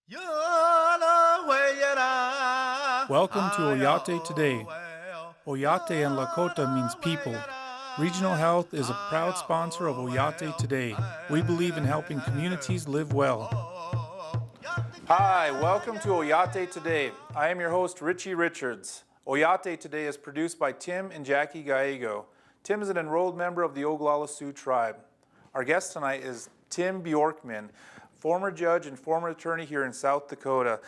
Welcome to Oyate Today. Oyate in Lakota means people. Regional Health is a proud sponsor of Oyate Today. We believe in helping communities live well. Hi, welcome to Oyate Today. I am your host, Richie Richards. Oyate Today is produced by Tim and Jackie Gallego. Tim is an enrolled member of the Oglala Sioux tribe. Our guest tonight is Tim Bjorkman, former judge and former attorney here in South Dakota.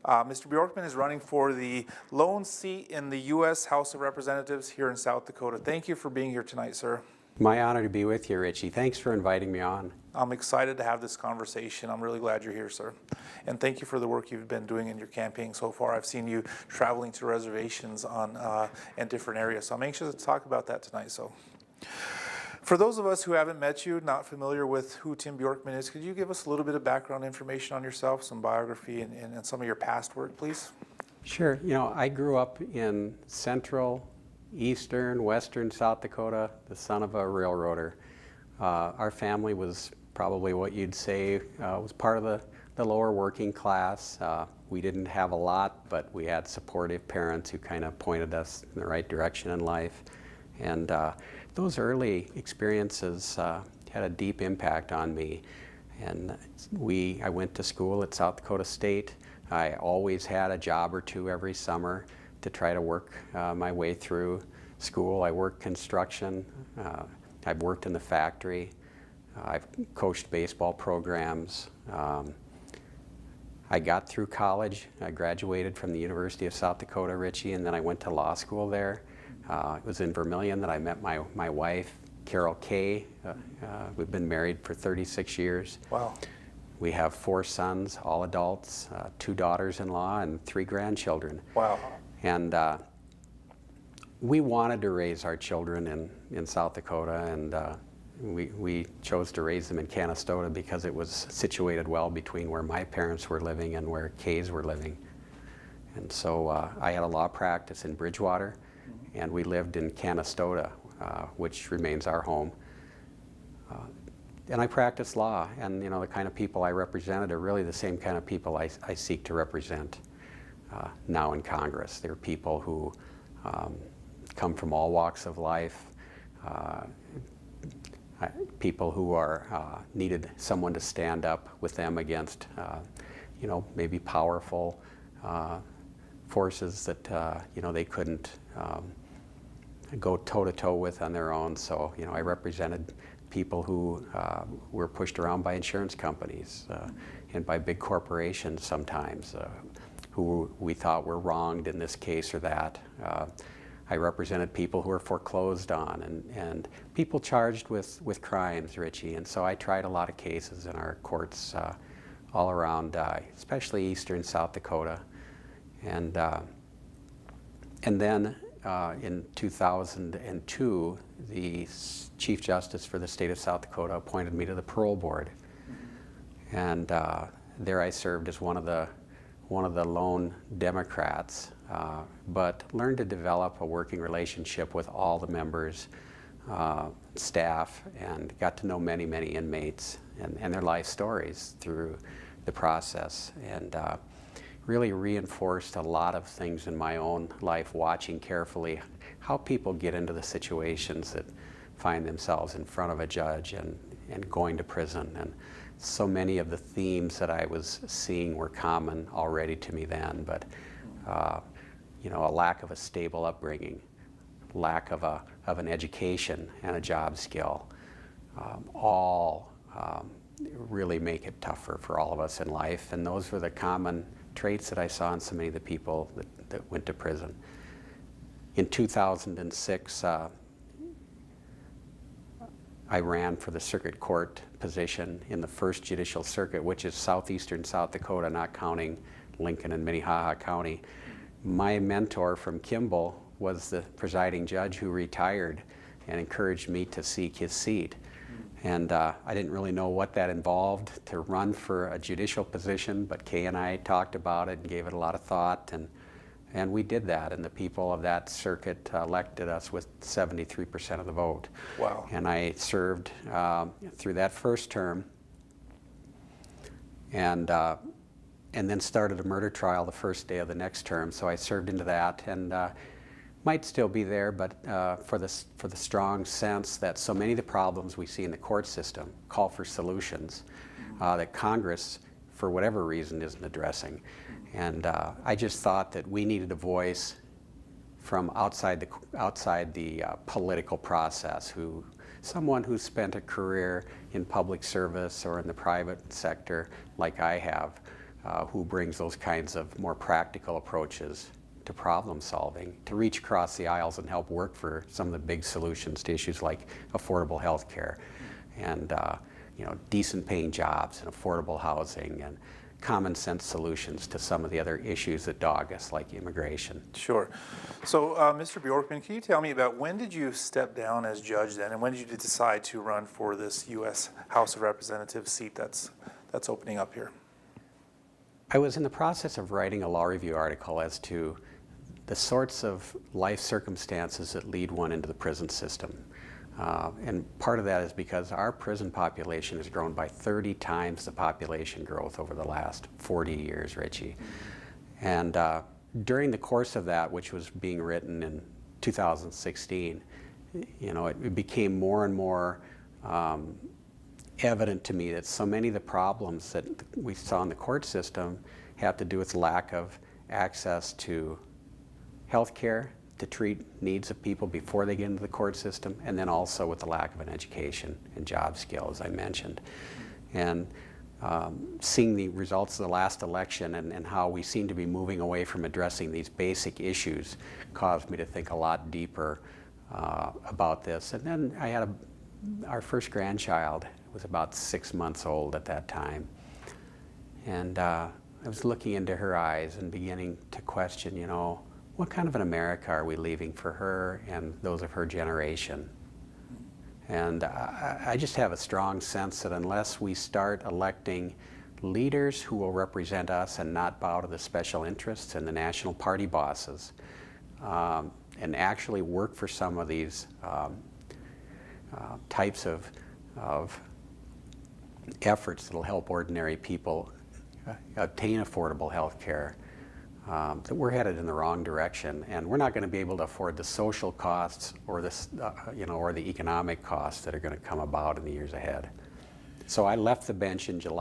Mr. Bjorkman is running for the lone seat in the U.S. House of Representatives here in South Dakota. Thank you for being here tonight, sir. My honor to be with you, Richie. Thanks for inviting me on. I'm excited to have this conversation. I'm really glad you're here, sir. And thank you for the work you've been doing in your campaign so far. I've seen you traveling to reservations in different areas, so I'm anxious to talk about that tonight. So, for those of us who haven't met you, not familiar with who Tim Bjorkman is, could you give us a little bit of background information on yourself, some biography, and some of your past work, please? Sure. You know, I grew up in central, eastern, western South Dakota, the son of a railroader. Our family was probably what you'd say was part of the lower working class. We didn't have a lot, but we had supportive parents who kind of pointed us in the right direction in life. And those early experiences had a deep impact on me. And I went to school at South Dakota State. I always had a job or two every summer to try to work my way through school. I worked construction. I've worked in the factory. I've coached baseball programs. I got through college. I graduated from the University of South Dakota, Richie, and then I went to law school there. It was in Vermilion that I met my wife, Carol Kay. We've been married for 36 years. Wow. We have 4 sons, all adults, 2 daughters-in-law, and 3 grandchildren. Wow. And we wanted to raise our children in South Dakota, and we chose to raise them in Canastota because it was situated well between where my parents were living and where Kay's were living. And so I had a law practice in Bridgewater, and we lived in Canastota, which remains our home. And I practiced law, and you know, the kind of people I represented are really the same kind of people I seek to represent now in Congress. They're people who come from all walks of life, people who are needed someone to stand up with them against, you know, maybe powerful forces that you know, they couldn't go toe-to-toe with on their own. So, you know, I represented people who were pushed around by insurance companies and by big corporations sometimes, who we thought were wronged in this case or that. I represented people who were foreclosed on and people charged with crimes, Richie. And so I tried a lot of cases in our courts all around, especially eastern South Dakota. And then in 2002, the Chief Justice for the state of South Dakota appointed me to the parole board. And there I served as one of the lone Democrats, but learned to develop a working relationship with all the members, staff, and got to know many, many inmates and their life stories through the process. And really reinforced a lot of things in my own life, watching carefully how people get into the situations that find themselves in front of a judge and going to prison. And so many of the themes that I was seeing were common already to me then, but you know, a lack of a stable upbringing, lack of an education and a job skill, all really make it tougher for all of us in life. And those were the common traits that I saw in so many of the people that went to prison. In 2006, I ran for the circuit court position in the 1st Judicial Circuit, which is southeastern South Dakota, not counting Lincoln and Minnehaha County. My mentor from Kimball was the presiding judge who retired and encouraged me to seek his seat. And I didn't really know what that involved to run for a judicial position, but Kay and I talked about it and gave it a lot of thought, and we did that, and the people of that circuit elected us with 73% of the vote. Wow. And I served through that first term, and and then started a murder trial the first day of the next term. So I served into that, and might still be there, but for the strong sense that so many of the problems we see in the court system call for solutions that Congress, for whatever reason, isn't addressing. And I just thought that we needed a voice from outside the political process, someone who's spent a career in public service or in the private sector like I have, who brings those kinds of more practical approaches to problem solving, to reach across the aisles and help work for some of the big solutions to issues like affordable health care and decent paying jobs and affordable housing and common sense solutions to some of the other issues that dog us, like immigration. Sure. So, Mr. Bjorkman, can you tell me about when did you step down as judge then, and when did you decide to run for this U.S. House of Representatives seat that's opening up here? I was in the process of writing a law review article as to the sorts of life circumstances that lead one into the prison system. And part of that is because our prison population has grown by 30 times the population growth over the last 40 years, Richie. And during the course of that, which was being written in 2016, it became more and more evident to me that so many of the problems that we saw in the court system have to do with lack of access to health care, to treat needs of people before they get into the court system, and then also with the lack of an education and job skills, I mentioned. And seeing the results of the last election and how we seem to be moving away from addressing these basic issues caused me to think a lot deeper about this. And then I had our first grandchild was about 6 months old at that time. And I was looking into her eyes and beginning to question, what kind of an America are we leaving for her and those of her generation? And I just have a strong sense that unless we start electing leaders who will represent us and not bow to the special interests and the national party bosses, and actually work for some of these types of efforts that will help ordinary people obtain affordable health care, that we're headed in the wrong direction, and we're not going to be able to afford the social costs or or the economic costs that are going to come about in the years ahead. So I left the bench in June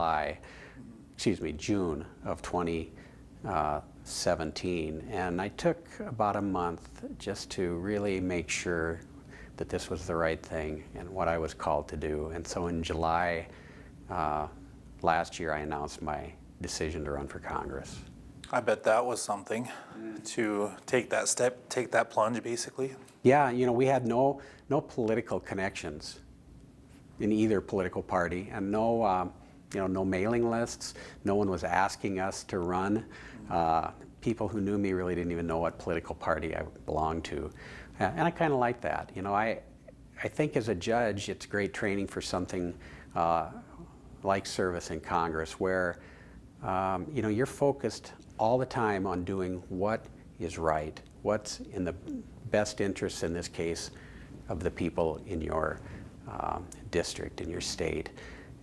of 2017, and I took about a month just to really make sure that this was the right thing and what I was called to do. And so in July last year, I announced my decision to run for Congress. I bet that was something to take that step, take that plunge, basically. Yeah, we had no political connections in either political party, and no mailing lists. No one was asking us to run. People who knew me really didn't even know what political party I belonged to, and I kind of like that. I think as a judge, it's great training for something like service in Congress, where you're focused all the time on doing what is right, what's in the best interests, in this case, of the people in your district, in your state,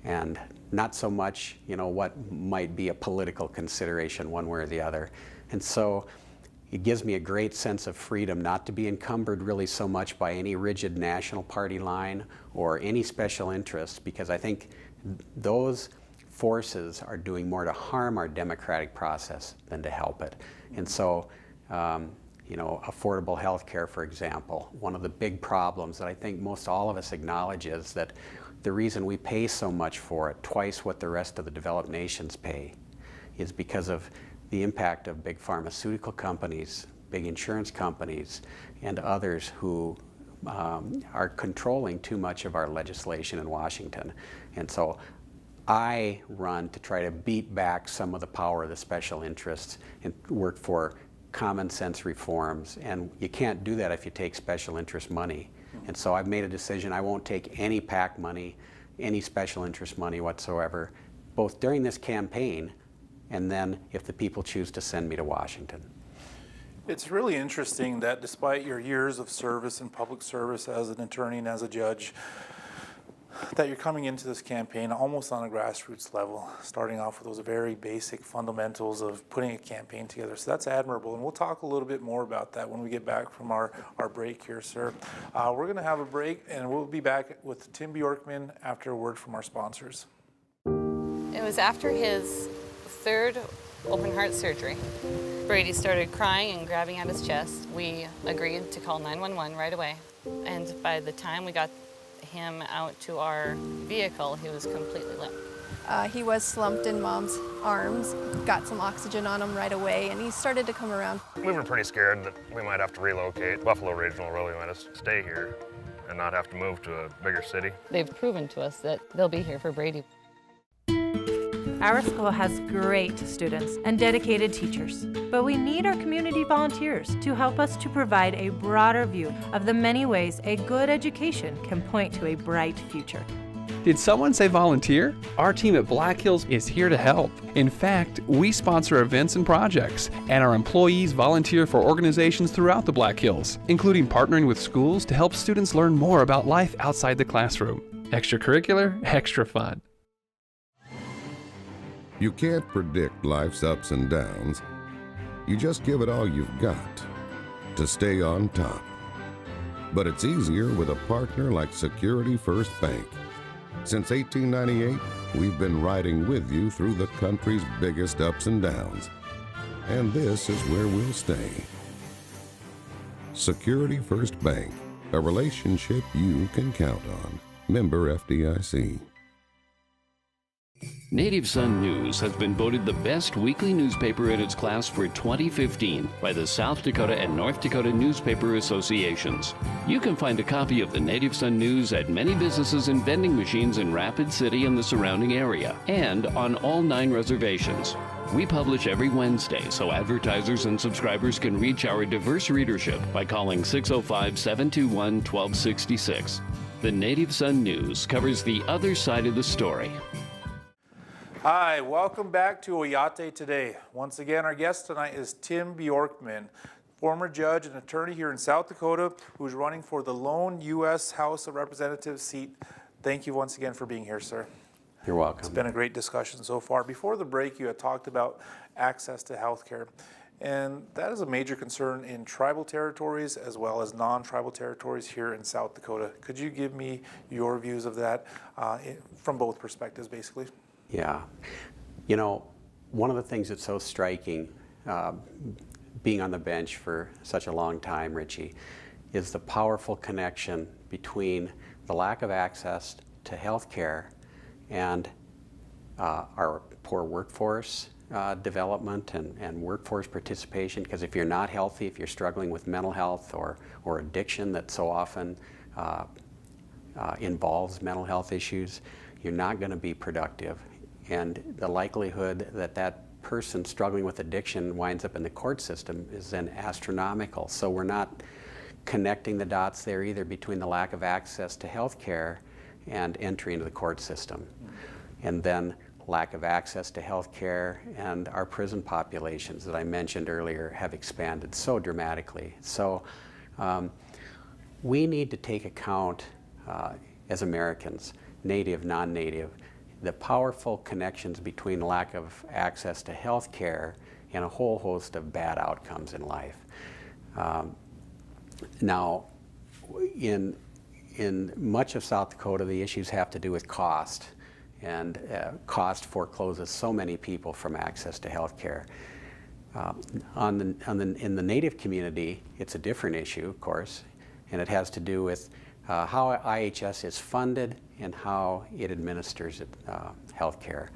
and not so much, what might be a political consideration one way or the other. And so it gives me a great sense of freedom not to be encumbered really so much by any rigid national party line or any special interests, because I think those forces are doing more to harm our democratic process than to help it. And so, affordable health care, for example, one of the big problems that I think most all of us acknowledge is that the reason we pay so much for it, twice what the rest of the developed nations pay, is because of the impact of big pharmaceutical companies, big insurance companies, and others who are controlling too much of our legislation in Washington. And so I run to try to beat back some of the power of the special interests and work for common sense reforms. And you can't do that if you take special interest money. And so I've made a decision I won't take any PAC money, any special interest money whatsoever, both during this campaign and then if the people choose to send me to Washington. It's really interesting that despite your years of service and public service as an attorney and as a judge, that you're coming into this campaign almost on a grassroots level, starting off with those very basic fundamentals of putting a campaign together. So that's admirable, and we'll talk a little bit more about that when we get back from our break here, sir. We're going to have a break, and we'll be back with Tim Bjorkman after a word from our sponsors. It was after his third open heart surgery. Brady started crying and grabbing at his chest. We agreed to call 911 right away. And by the time we got him out to our vehicle, he was completely limp. He was slumped in Mom's arms, got some oxygen on him right away, and he started to come around. We were pretty scared that we might have to relocate. Buffalo Regional really wanted us to stay here and not have to move to a bigger city. They've proven to us that they'll be here for Brady. Our school has great students and dedicated teachers, but we need our community volunteers to help us to provide a broader view of the many ways a good education can point to a bright future. Did someone say volunteer? Our team at Black Hills is here to help. In fact, we sponsor events and projects, and our employees volunteer for organizations throughout the Black Hills, including partnering with schools to help students learn more about life outside the classroom. Extracurricular, extra fun. You can't predict life's ups and downs. You just give it all you've got to stay on top. But it's easier with a partner like Security First Bank. Since 1898, we've been riding with you through the country's biggest ups and downs. And this is where we'll stay. Security First Bank, a relationship you can count on. Member FDIC. Native Sun News has been voted the best weekly newspaper in its class for 2015 by the South Dakota and North Dakota Newspaper Associations. You can find a copy of the Native Sun News at many businesses and vending machines in Rapid City and the surrounding area, and on all 9 reservations. We publish every Wednesday, so advertisers and subscribers can reach our diverse readership by calling 605-721-1266. The Native Sun News covers the other side of the story. Hi, welcome back to Oyate Today. Once again, our guest tonight is Tim Bjorkman, former judge and attorney here in South Dakota, who's running for the lone U.S. House of Representatives seat. Thank you once again for being here, sir. You're welcome. It's been a great discussion so far. Before the break, you had talked about access to health care, and that is a major concern in tribal territories as well as non-tribal territories here in South Dakota. Could you give me your views of that from both perspectives, basically? Yeah. You know, one of the things that's so striking, being on the bench for such a long time, Richie, is the powerful connection between the lack of access to health care and our poor workforce development and workforce participation. Because if you're not healthy, if you're struggling with mental health or addiction that so often involves mental health issues, you're not going to be productive. And the likelihood that that person struggling with addiction winds up in the court system is then astronomical. So we're not connecting the dots there either between the lack of access to health care and entry into the court system. And then lack of access to health care and our prison populations that I mentioned earlier have expanded so dramatically. So we need to take account as Americans, native, non-native, the powerful connections between lack of access to health care and a whole host of bad outcomes in life. Now, in much of South Dakota, the issues have to do with cost, and cost forecloses so many people from access to health care. In the Native community, it's a different issue, of course, and it has to do with how IHS is funded and how it administers health care.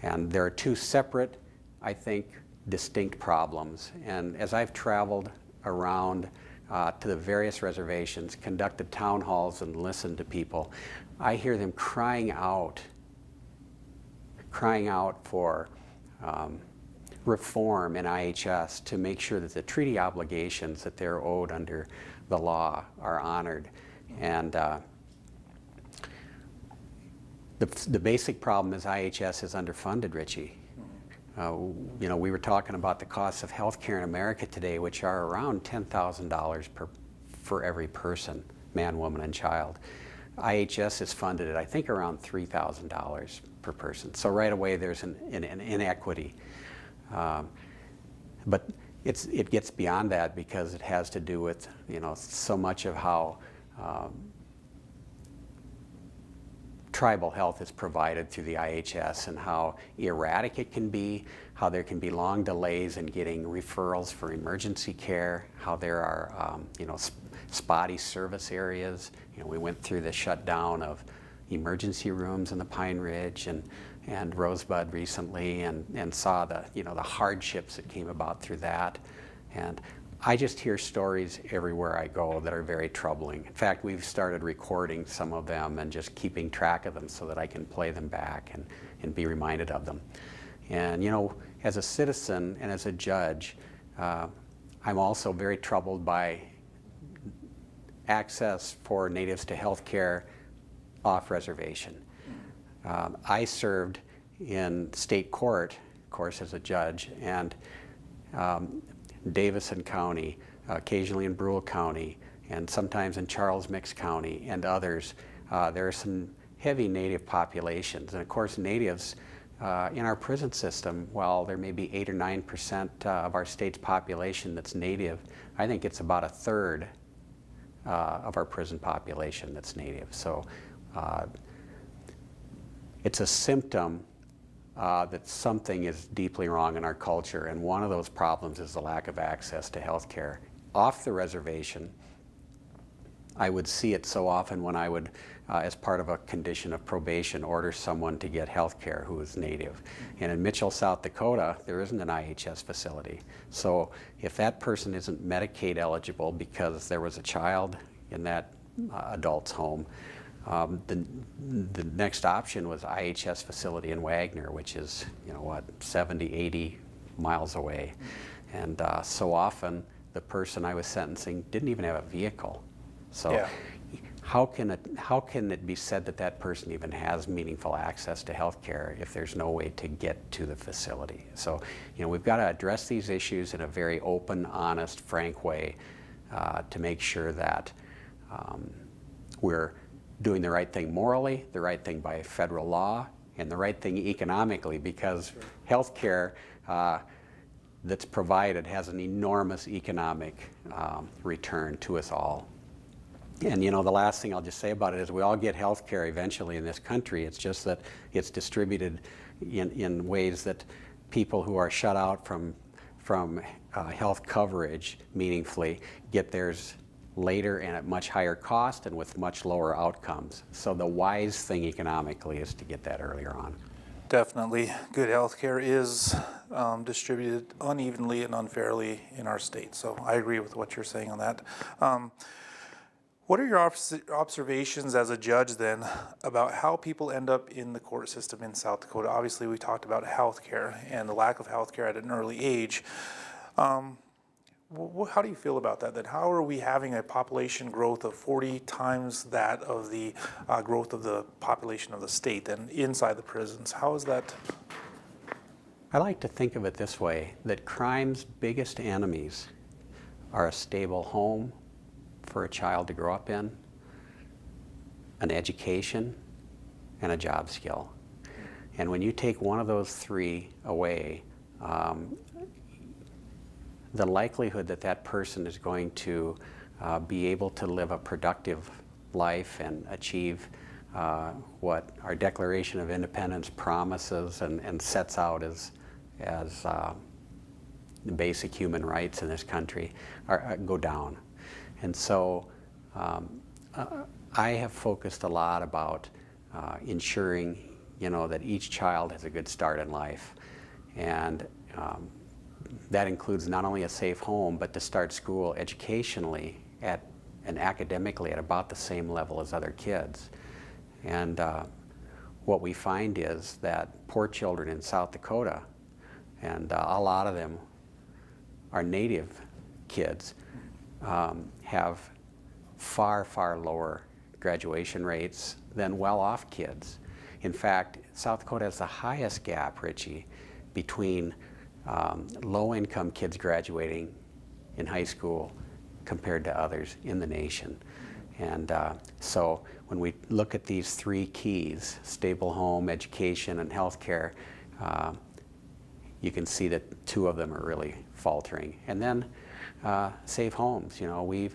And there are 2 separate, I think, distinct problems. And as I've traveled around to the various reservations, conducted town halls and listened to people, I hear them crying out for reform in IHS to make sure that the treaty obligations that they're owed under the law are honored. And the basic problem is IHS is underfunded, Richie. You know, we were talking about the costs of health care in America today, which are around $10,000 for every person, man, woman, and child. IHS is funded at, I think, around $3,000 per person. So right away there's an inequity. But it gets beyond that because it has to do with, so much of how tribal health is provided through the IHS and how erratic it can be, how there can be long delays in getting referrals for emergency care, how there are, spotty service areas. We went through the shutdown of emergency rooms in the Pine Ridge and Rosebud recently, and saw the hardships that came about through that. And I just hear stories everywhere I go that are very troubling. In fact, we've started recording some of them and just keeping track of them so that I can play them back and be reminded of them. And as a citizen and as a judge, I'm also very troubled by access for natives to health care off reservation. I served in state court, of course, as a judge, and Davison County, occasionally in Brule County, and sometimes in Charles Mix County and others. There are some heavy native populations, and of course natives in our prison system, while there may be 8 or 9% of our state's population that's native, I think it's about a third of our prison population that's native. So it's a symptom that something is deeply wrong in our culture, and one of those problems is the lack of access to health care. Off the reservation, I would see it so often when I would, as part of a condition of probation, order someone to get health care who is native. And in Mitchell, South Dakota, there isn't an IHS facility. So if that person isn't Medicaid eligible because there was a child in that adult's home, the next option was IHS facility in Wagner, which is, 70, 80 miles away. And so often the person I was sentencing didn't even have a vehicle. So yeah. How can it be said that that person even has meaningful access to health care if there's no way to get to the facility? So, we've got to address these issues in a very open, honest, frank way to make sure that we're doing the right thing morally, the right thing by federal law, and the right thing economically, because health care that's provided has an enormous economic return to us all. And the last thing I'll just say about it is we all get health care eventually in this country. It's just that it's distributed in ways that people who are shut out from health coverage meaningfully get theirs later and at much higher cost and with much lower outcomes. So the wise thing economically is to get that earlier on. Definitely. Good health care is distributed unevenly and unfairly in our state. So I agree with what you're saying on that. What are your observations as a judge then about how people end up in the court system in South Dakota? Obviously, we talked about health care and the lack of health care at an early age. How do you feel about that? That how are we having a population growth of 40 times that of the growth of the population of the state and inside the prisons? How is that? I like to think of it this way, that crime's biggest enemies are a stable home for a child to grow up in, an education, and a job skill. And when you take one of those three away, the likelihood that that person is going to be able to live a productive life and achieve what our Declaration of Independence promises and sets out as the basic human rights in this country go down. And so I have focused a lot about ensuring, that each child has a good start in life. And that includes not only a safe home, but to start school educationally and academically at about the same level as other kids. And what we find is that poor children in South Dakota, and a lot of them are native kids, have far, far lower graduation rates than well-off kids. In fact, South Dakota has the highest gap, Richie, between low-income kids graduating in high school compared to others in the nation. And so when we look at these three keys, stable home, education, and healthcare, you can see that two of them are really faltering. And then safe homes. You know,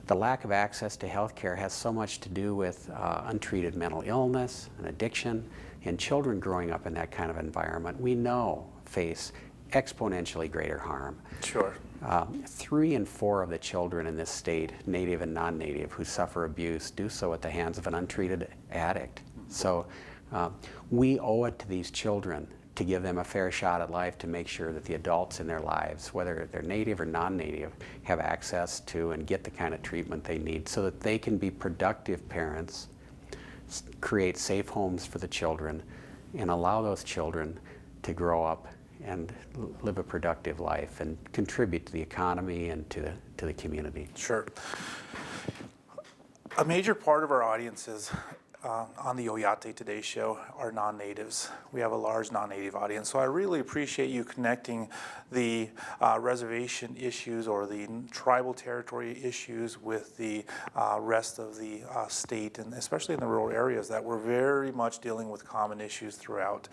the lack of access to healthcare has so much to do with untreated mental illness and addiction, and children growing up in that kind of environment, we know, face exponentially greater harm. Sure. 3 in 4 of the children in this state, native and non-native, who suffer abuse do so at the hands of an untreated addict. So we owe it to these children to give them a fair shot at life, to make sure that the adults in their lives, whether they're native or non-native, have access to and get the kind of treatment they need so that they can be productive parents, create safe homes for the children, and allow those children to grow up and live a productive life and contribute to the economy and to the community. Sure. A major part of our audiences on the Oyate Today show are non-natives. We have a large non-native audience, so I really appreciate you connecting the reservation issues or the tribal territory issues with the rest of the state, and especially in the rural areas that we're very much dealing with common issues throughout,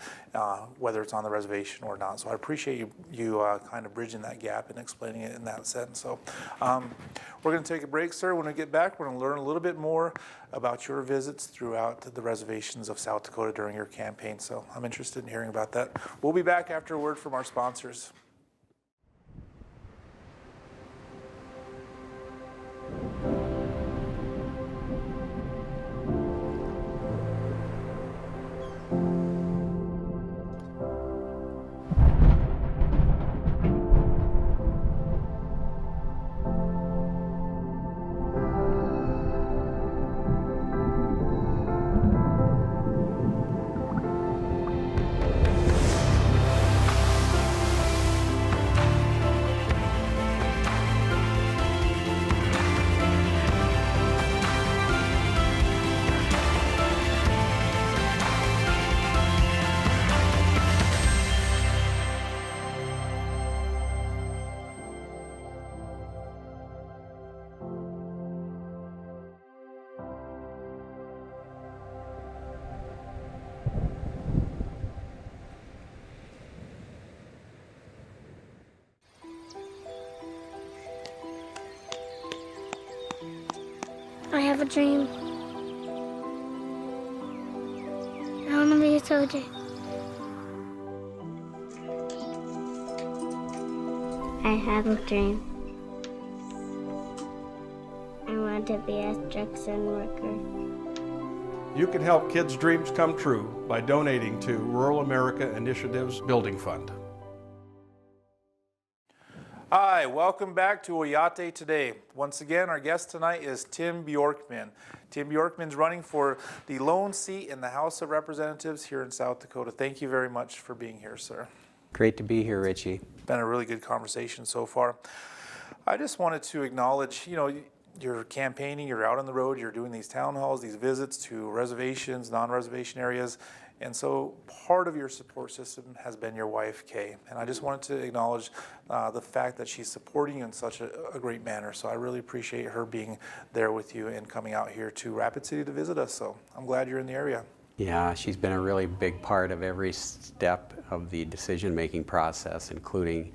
whether it's on the reservation or not. So I appreciate you kind of bridging that gap and explaining it in that sense. So we're going to take a break, sir. When we get back, we're going to learn a little bit more about your visits throughout the reservations of South Dakota during your campaign. So I'm interested in hearing about that. We'll be back after a word from our sponsors. I have a dream. I want to be a soldier. I have a dream. I want to be a construction worker. You can help kids' dreams come true by donating to Rural America Initiative's Building Fund. Hi, welcome back to Oyate Today. Once again, our guest tonight is Tim Bjorkman. Tim Bjorkman's running for the lone seat in the House of Representatives here in South Dakota. Thank you very much for being here, sir. Great to be here, Richie. Been a really good conversation so far. I just wanted to acknowledge, you're campaigning, you're out on the road, you're doing these town halls, these visits to reservations, non-reservation areas, and so part of your support system has been your wife, Kay. And I just wanted to acknowledge the fact that she's supporting you in such a great manner. So I really appreciate her being there with you and coming out here to Rapid City to visit us. So I'm glad you're in the area. Yeah, she's been a really big part of every step of the decision-making process, including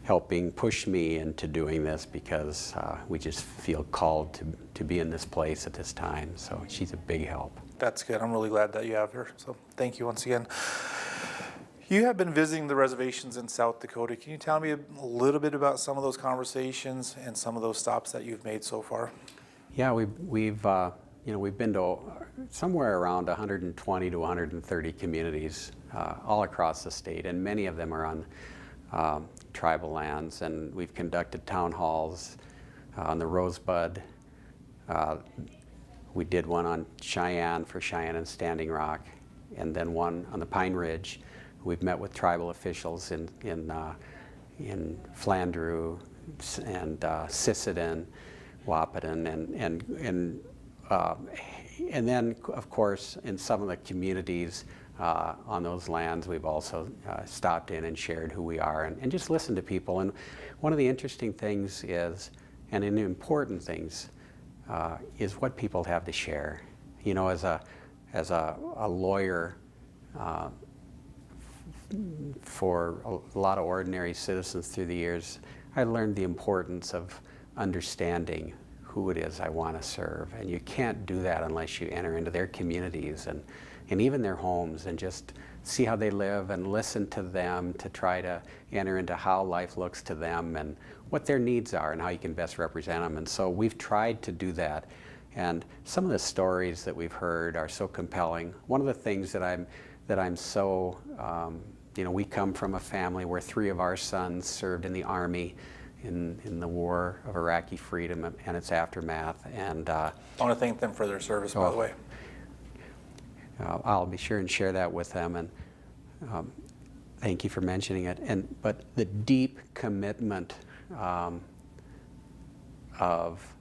helping push me into doing this because we just feel called to be in this place at this time. So she's a big help. That's good. I'm really glad that you have her. So thank you once again. You have been visiting the reservations in South Dakota. Can you tell me a little bit about some of those conversations and some of those stops that you've made so far? Yeah, we've been to somewhere around 120 to 130 communities all across the state, and many of them are on tribal lands. And we've conducted town halls on the Rosebud. We did one on Cheyenne for Cheyenne and Standing Rock, and then one on the Pine Ridge. We've met with tribal officials in Flandreau and Sisseton, Wahpeton, and then, of course, in some of the communities on those lands, we've also stopped in and shared who we are and just listened to people. And one of the interesting things is and in important things is what people have to share. You know, as a lawyer for a lot of ordinary citizens through the years, I learned the importance of understanding who it is I want to serve. And you can't do that unless you enter into their communities and even their homes and just see how they live and listen to them to try to enter into how life looks to them and what their needs are and how you can best represent them. And so we've tried to do that. And some of the stories that we've heard are so compelling. One of the things that I'm so, you know, we come from a family where 3 of our sons served in the Army in the War of Iraqi Freedom and its aftermath. And I want to thank them for their service, by the way. I'll be sure and share that with them, and thank you for mentioning it. But the deep commitment of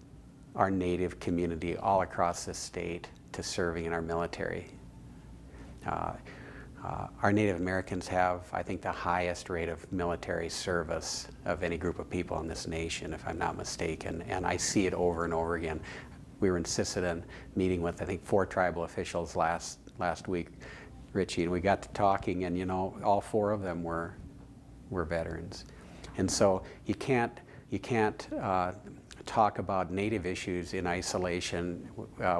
our Native community all across this state to serving in our military. Our Native Americans have, I think, the highest rate of military service of any group of people in this nation, if I'm not mistaken, and I see it over and over again. We were in Sisseton meeting with, I think, 4 tribal officials last week, Richie, and we got to talking, and you know, all 4 of them were veterans. And so you can't talk about Native issues in isolation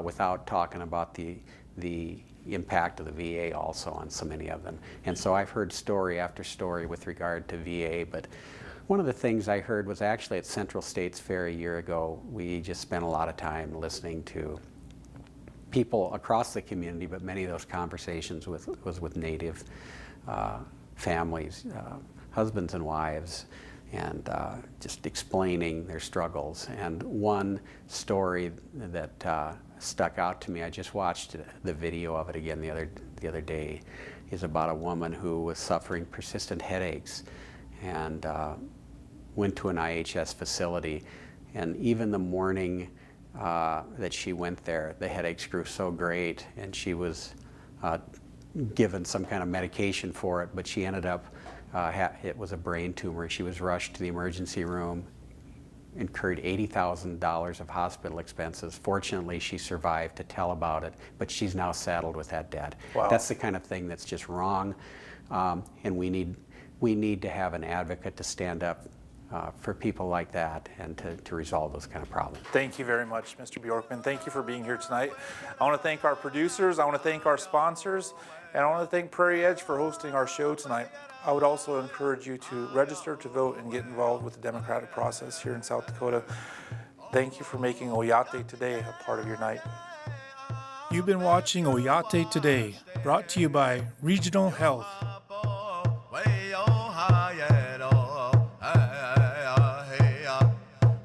without talking about the impact of the VA also on so many of them. And so I've heard story after story with regard to VA, but one of the things I heard was actually at Central States Fair a year ago. We just spent a lot of time listening to people across the community, but many of those conversations was with Native families, husbands and wives, and just explaining their struggles. And one story that stuck out to me, I just watched the video of it again the other day, is about a woman who was suffering persistent headaches and went to an IHS facility. And even the morning that she went there, the headaches grew so great, and she was given some kind of medication for it, but she ended up, it was a brain tumor. She was rushed to the emergency room, incurred $80,000 of hospital expenses. Fortunately, she survived to tell about it, but she's now saddled with that debt. Wow. That's the kind of thing that's just wrong, and we need to have an advocate to stand up for people like that and to resolve those kind of problems. Thank you very much, Mr. Bjorkman. Thank you for being here tonight. I want to thank our producers, I want to thank our sponsors, and I want to thank Prairie Edge for hosting our show tonight. I would also encourage you to register to vote and get involved with the democratic process here in South Dakota. Thank you for making Oyate Today a part of your night. You've been watching Oyate Today, brought to you by Regional Health.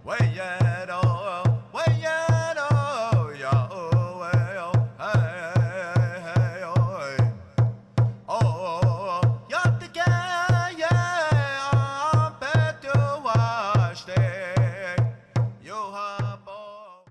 Way, yeah.